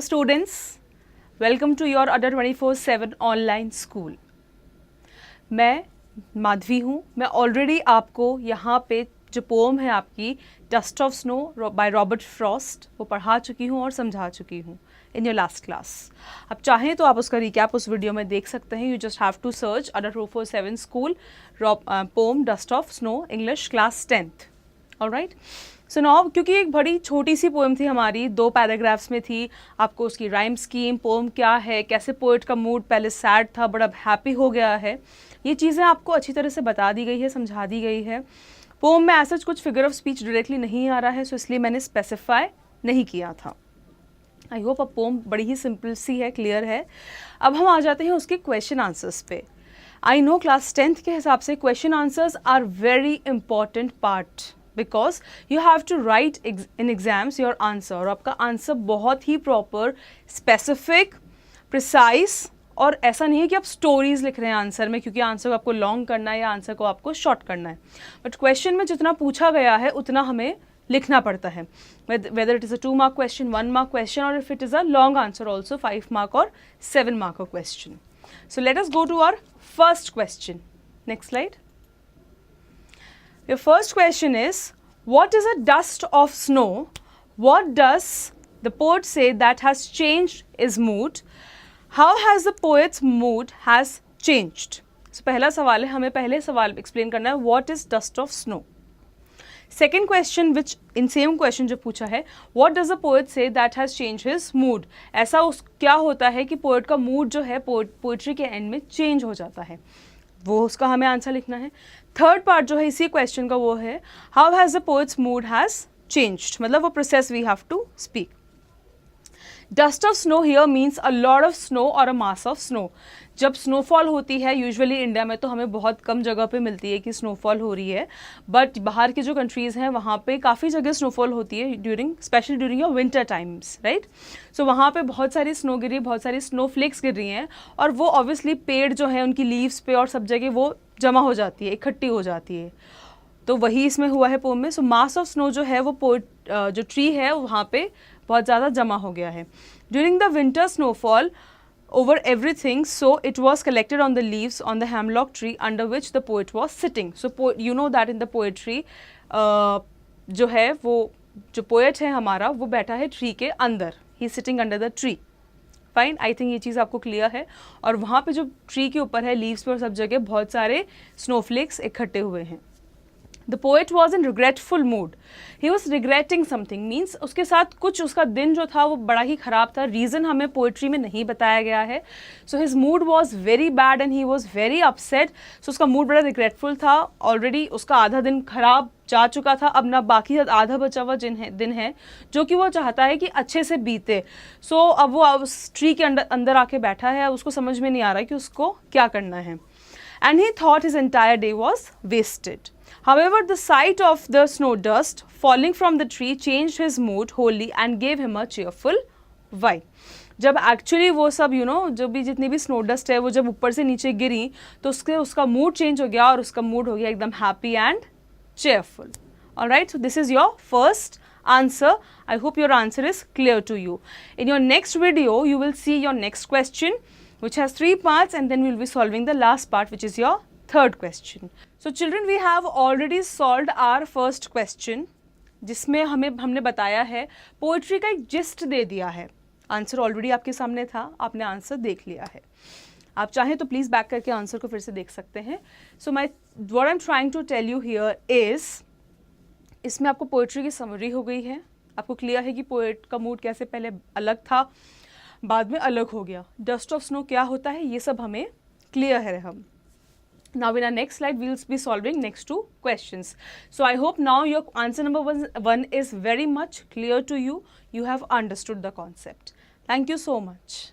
students, welcome to your Adda247 online school. मैं माधवी हूँ। मैं ऑलरेडी आपको यहाँ पे जो पोम है आपकी dust of snow by Robert Frost वो पढ़ा चुकी हूँ और समझा चुकी हूँ इन योर लास्ट क्लास। अब चाहें तो आप उसका रिकैप उस वीडियो में देख सकते हैं। You just have to search Adda247 school poem dust of snow English class 10th। Alright, so now क्योंकि एक बड़ी छोटी सी पोएम थी हमारी, 2 पैराग्राफ्स में थी, आपको उसकी राइम स्कीम, पोएम क्या है, कैसे पोएट का मूड पहले सैड था बट अब हैप्पी हो गया है, ये चीज़ें आपको अच्छी तरह से बता दी गई है, समझा दी गई है। पोएम में ऐसा कुछ फिगर ऑफ स्पीच डायरेक्टली नहीं आ रहा है, सो इसलिए मैंने स्पेसिफाई नहीं किया था। आई होप अब पोएम बड़ी ही सिंपल सी है, क्लियर है। अब हम आ जाते हैं उसके क्वेश्चन आंसर्स पे। आई नो क्लास 10th के हिसाब से question answers are very important part because you have to write in exams your answer, और आपका आंसर बहुत ही प्रॉपर, स्पेसिफिक, प्रिसाइज, और ऐसा नहीं है कि आप स्टोरीज लिख रहे हैं आंसर में, क्योंकि आंसर को आपको लॉन्ग करना है या आंसर को आपको शॉर्ट करना है। बट क्वेश्चन में जितना पूछा गया है उतना हमें लिखना पड़ता है, whether it is a 2 mark question, 1 mark question, और if it is a long answer also 5 mark और 7 mark question. So let us go to our first question. Next slide. Your first question is, what is a dust of snow? What does the poet say that has changed his mood? How has the poet's mood has changed? So पहला सवाल है, हमें पहले सवाल explain करना है, what is dust of snow? Second question, which in same question जो पूछा है, what does the poet say that has changed his mood? ऐसा क्या होता है कि पोएट का मूड जो है पोएट्री के एंड में चेंज हो जाता है, वो उसका हमें आंसर लिखना है। थर्ड पार्ट जो है इसी क्वेश्चन का वो है, how has the poet's mood has changed, मतलब वो process we have to speak. Dust of snow here means a lot of snow और अ मास ऑफ स्नो। जब स्नोफॉल होती है, यूजुअली इंडिया में तो हमें बहुत कम जगह पे मिलती है कि स्नोफॉल हो रही है, बट बाहर की जो कंट्रीज़ हैं वहाँ पे काफ़ी जगह स्नोफॉल होती है specially during your winter times, right. So वहाँ पे बहुत सारी स्नो गिरी, बहुत सारी स्नो फ्लेक्स गिर रही हैं, और वो ऑब्वियसली पेड़ जो है उनकी लीव्स पे और सब जगह वो जमा हो जाती है, इकट्ठी हो जाती है। तो वही इसमें हुआ है पोम में। सो मास ऑफ स्नो जो है वो जो ट्री है वहाँ पे बहुत ज़्यादा जमा हो गया है। During the winter snowfall over everything, so it was collected on the leaves on the hemlock tree under which the poet was sitting. So you know that in the poetry जो है वो जो poet है हमारा वो बैठा है tree के अंदर, he is sitting under the tree. Fine, I think ये चीज़ आपको क्लियर है। और वहाँ पे जो ट्री के ऊपर है, लीव्स पे और सब जगह बहुत सारे स्नोफ्लेक्स इकट्ठे हुए हैं। The poet was in regretful mood. He was regretting something, means उसके साथ कुछ उसका दिन जो था वो बड़ा ही ख़राब था। रीज़न हमें पोइट्री में नहीं बताया गया है। So his mood was very bad and he was very upset. So उसका मूड बड़ा रिग्रेटफुल था। ऑलरेडी उसका आधा दिन ख़राब जा चुका था, अब ना बाकी आधा बचा हुआ दिन है जो कि वो चाहता है कि अच्छे से बीते। So अब वो उस ट्री के अंदर आके बैठा है, उसको समझ में नहीं आ रहा कि उसको क्या करना है। And he thought his entire day was wasted. However, the sight of the snow dust falling from the tree changed his mood wholly and gave him a cheerful vibe. जब एक्चुअली वो सब जो भी जितनी भी स्नो डस्ट है वो जब ऊपर से नीचे गिरी तो उसका मूड चेंज हो गया, और उसका मूड हो गया एकदम happy and cheerful. Alright, so this is your first answer. I hope your answer is clear to you. In your next video, you will see your next question, which has 3 parts, and then we will be solving the last part, which is your third question. So children, we have already solved our first question, जिसमें हमने बताया है, poetry का एक gist दे दिया है। Answer already आपके सामने था, आपने आंसर देख लिया है। आप चाहें तो प्लीज़ बैक करके आंसर को फिर से देख सकते हैं। सो what I'm trying to tell you here is, इसमें आपको पोइट्री की समरी हो गई है, आपको क्लियर है कि पोएट का मूड कैसे पहले अलग था, बाद में अलग हो गया। डस्ट ऑफ स्नो क्या होता है ये सब हमें क्लियर है। हम now in our next slide we will be solving next 2 questions. So I hope now your answer number 1 is very much clear to you. You have understood the concept. Thank you so much.